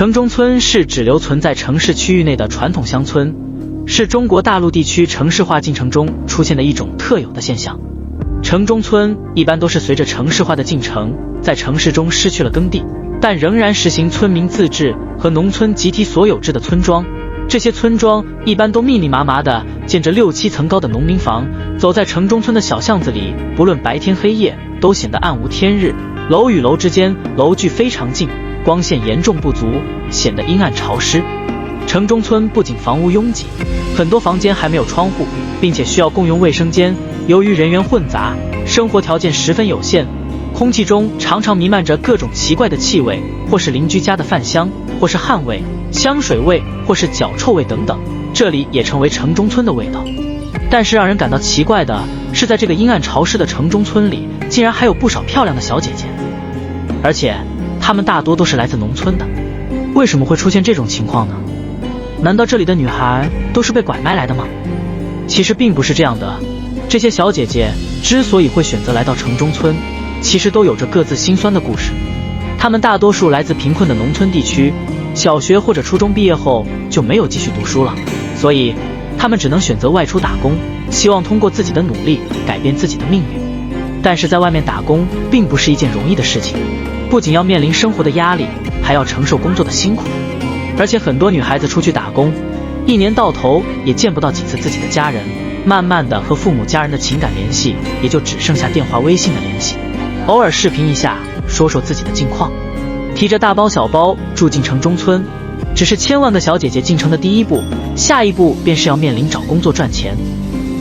城中村是指留存在城市区域内的传统乡村，是中国大陆地区城市化进程中出现的一种特有的现象。城中村一般都是随着城市化的进程，在城市中失去了耕地，但仍然实行村民自治和农村集体所有制的村庄。这些村庄一般都密密麻麻地建着6、7层高的农民房，走在城中村的小巷子里，不论白天黑夜，都显得暗无天日。楼与楼之间楼距非常近，光线严重不足，显得阴暗潮湿。城中村不仅房屋拥挤，很多房间还没有窗户，并且需要共用卫生间。由于人员混杂，生活条件十分有限，空气中常常弥漫着各种奇怪的气味，或是邻居家的饭香，或是汗味、香水味，或是脚臭味等等，这里也成为城中村的味道。但是让人感到奇怪的是，在这个阴暗潮湿的城中村里，竟然还有不少漂亮的小姐姐，而且她们大多都是来自农村的。为什么会出现这种情况呢？难道这里的女孩都是被拐卖来的吗？其实并不是这样的，这些小姐姐之所以会选择来到城中村，其实都有着各自辛酸的故事。她们大多数来自贫困的农村地区，小学或者初中毕业后就没有继续读书了，所以她们只能选择外出打工，希望通过自己的努力改变自己的命运。但是在外面打工并不是一件容易的事情，不仅要面临生活的压力，还要承受工作的辛苦。而且很多女孩子出去打工，一年到头也见不到几次自己的家人，慢慢的和父母家人的情感联系也就只剩下电话微信的联系，偶尔视频一下，说说自己的近况。提着大包小包住进城中村，只是千万个小姐姐进城的第一步，下一步便是要面临找工作赚钱。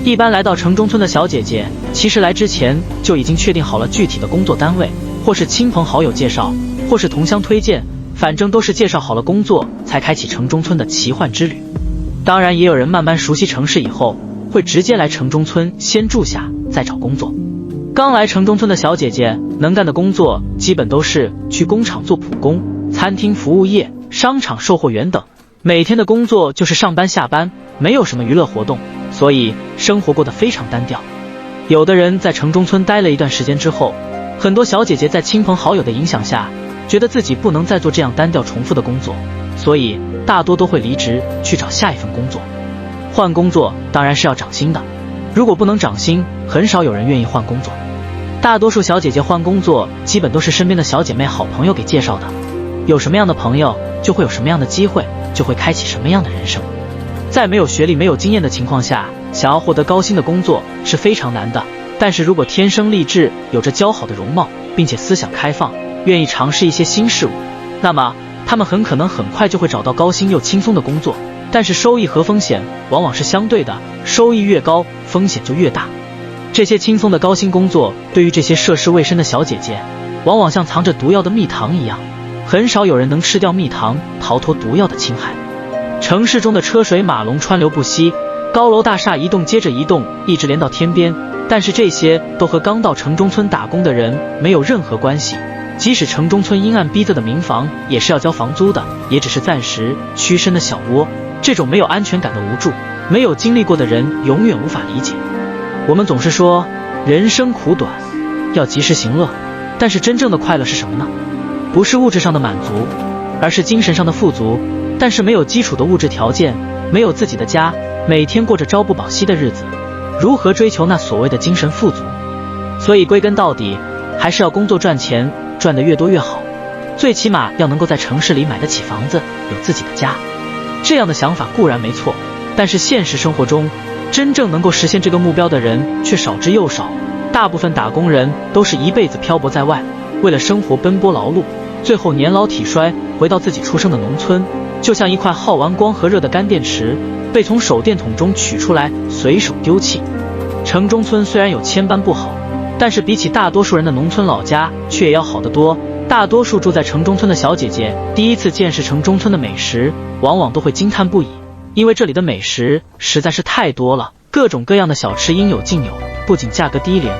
一般来到城中村的小姐姐，其实来之前就已经确定好了具体的工作单位，或是亲朋好友介绍，或是同乡推荐，反正都是介绍好了工作才开启城中村的奇幻之旅。当然也有人慢慢熟悉城市以后，会直接来城中村先住下再找工作。刚来城中村的小姐姐能干的工作基本都是去工厂做普工、餐厅服务业、商场售货员等，每天的工作就是上班下班，没有什么娱乐活动，所以生活过得非常单调。有的人在城中村待了一段时间之后，很多小姐姐在亲朋好友的影响下，觉得自己不能再做这样单调重复的工作，所以大多都会离职去找下一份工作。换工作当然是要涨薪的，如果不能涨薪，很少有人愿意换工作。大多数小姐姐换工作基本都是身边的小姐妹好朋友给介绍的，有什么样的朋友就会有什么样的机会，就会开启什么样的人生。在没有学历没有经验的情况下，想要获得高薪的工作是非常难的，但是如果天生丽质，有着姣好的容貌，并且思想开放，愿意尝试一些新事物，那么他们很可能很快就会找到高薪又轻松的工作。但是收益和风险往往是相对的，收益越高，风险就越大。这些轻松的高薪工作对于这些涉世未深的小姐姐，往往像藏着毒药的蜜糖一样，很少有人能吃掉蜜糖，逃脱毒药的侵害。城市中的车水马龙川流不息，高楼大厦一栋接着一栋，一直连到天边，但是这些都和刚到城中村打工的人没有任何关系。即使城中村阴暗逼仄的民房也是要交房租的，也只是暂时屈身的小窝。这种没有安全感的无助，没有经历过的人永远无法理解。我们总是说人生苦短，要及时行乐，但是真正的快乐是什么呢？不是物质上的满足，而是精神上的富足。但是没有基础的物质条件，没有自己的家，每天过着朝不保夕的日子，如何追求那所谓的精神富足？所以归根到底，还是要工作赚钱，赚得越多越好，最起码要能够在城市里买得起房子，有自己的家。这样的想法固然没错，但是现实生活中，真正能够实现这个目标的人却少之又少。大部分打工人都是一辈子漂泊在外，为了生活奔波劳碌，最后年老体衰，回到自己出生的农村，就像一块耗完光和热的干电池，被从手电筒中取出来，随手丢弃。城中村虽然有千般不好，但是比起大多数人的农村老家，却也要好得多。大多数住在城中村的小姐姐，第一次见识城中村的美食，往往都会惊叹不已，因为这里的美食实在是太多了，各种各样的小吃应有尽有，不仅价格低廉，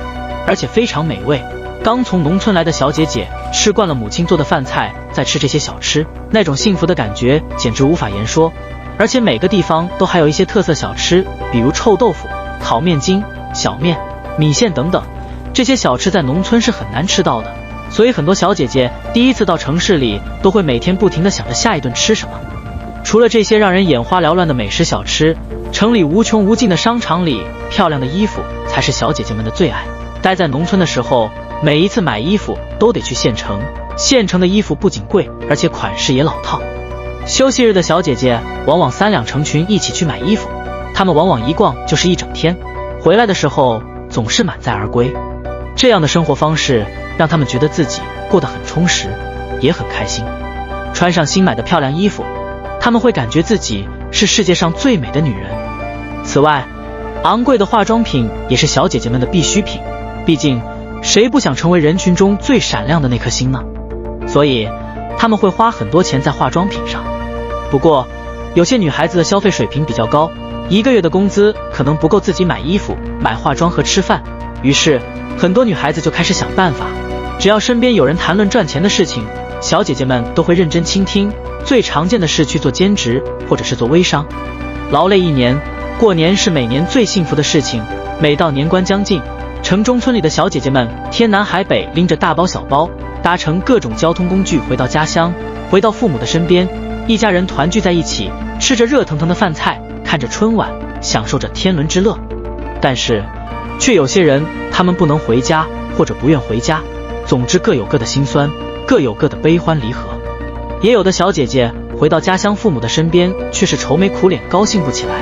而且非常美味。刚从农村来的小姐姐吃惯了母亲做的饭菜，再吃这些小吃，那种幸福的感觉简直无法言说。而且每个地方都还有一些特色小吃，比如臭豆腐、烤面筋、小面、米线等等，这些小吃在农村是很难吃到的，所以很多小姐姐第一次到城市里，都会每天不停地想着下一顿吃什么。除了这些让人眼花缭乱的美食小吃，城里无穷无尽的商场里，漂亮的衣服才是小姐姐们的最爱。待在农村的时候，每一次买衣服都得去县城，县城的衣服不仅贵，而且款式也老套。休息日的小姐姐往往3两成群一起去买衣服，她们往往一逛就是一整天，回来的时候总是满载而归。这样的生活方式让她们觉得自己过得很充实，也很开心。穿上新买的漂亮衣服，她们会感觉自己是世界上最美的女人。此外，昂贵的化妆品也是小姐姐们的必需品，毕竟谁不想成为人群中最闪亮的那颗星呢？所以她们会花很多钱在化妆品上。不过有些女孩子的消费水平比较高，一个月的工资可能不够自己买衣服、买化妆和吃饭，于是很多女孩子就开始想办法。只要身边有人谈论赚钱的事情，小姐姐们都会认真倾听。最常见的是去做兼职，或者是做微商。劳累一年，过年是每年最幸福的事情。每到年关将近，城中村里的小姐姐们天南海北拎着大包小包，搭乘各种交通工具回到家乡，回到父母的身边，一家人团聚在一起，吃着热腾腾的饭菜，看着春晚，享受着天伦之乐。但是却有些人，他们不能回家，或者不愿回家，总之各有各的辛酸，各有各的悲欢离合。也有的小姐姐回到家乡父母的身边，却是愁眉苦脸，高兴不起来。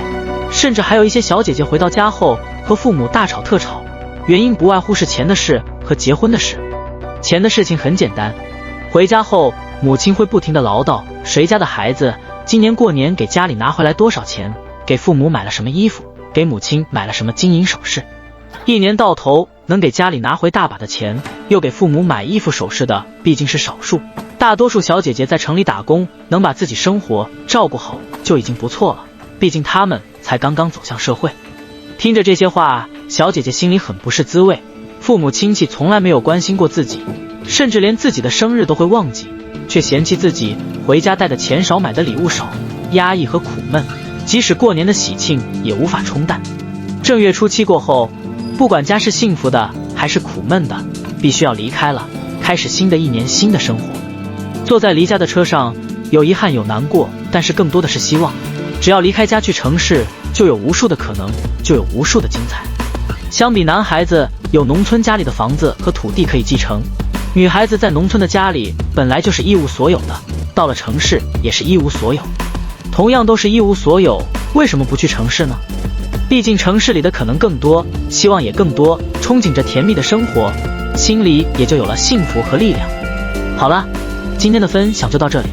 甚至还有一些小姐姐回到家后和父母大吵特吵，原因不外乎是钱的事和结婚的事。钱的事情很简单，回家后母亲会不停地唠叨谁家的孩子今年过年给家里拿回来多少钱，给父母买了什么衣服，给母亲买了什么金银首饰。一年到头能给家里拿回大把的钱，又给父母买衣服首饰的毕竟是少数，大多数小姐姐在城里打工，能把自己生活照顾好就已经不错了，毕竟她们才刚刚走向社会。听着这些话，小姐姐心里很不是滋味。父母亲戚从来没有关心过自己，甚至连自己的生日都会忘记，却嫌弃自己回家带的钱少，买的礼物少，压抑和苦闷，即使过年的喜庆也无法冲淡。正月初七过后，不管家是幸福的还是苦闷的，必须要离开了，开始新的一年新的生活。坐在离家的车上，有遗憾有难过，但是更多的是希望。只要离开家去城市，就有无数的可能，就有无数的精彩。相比男孩子有农村家里的房子和土地可以继承，女孩子在农村的家里本来就是一无所有的，到了城市也是一无所有。同样都是一无所有，为什么不去城市呢？毕竟城市里的可能更多，希望也更多，憧憬着甜蜜的生活，心里也就有了幸福和力量。好了，今天的分享就到这里。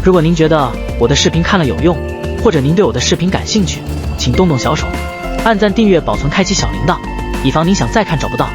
如果您觉得我的视频看了有用，或者您对我的视频感兴趣，请动动小手，按赞、订阅、保存、开启小铃铛，以防您想再看找不到。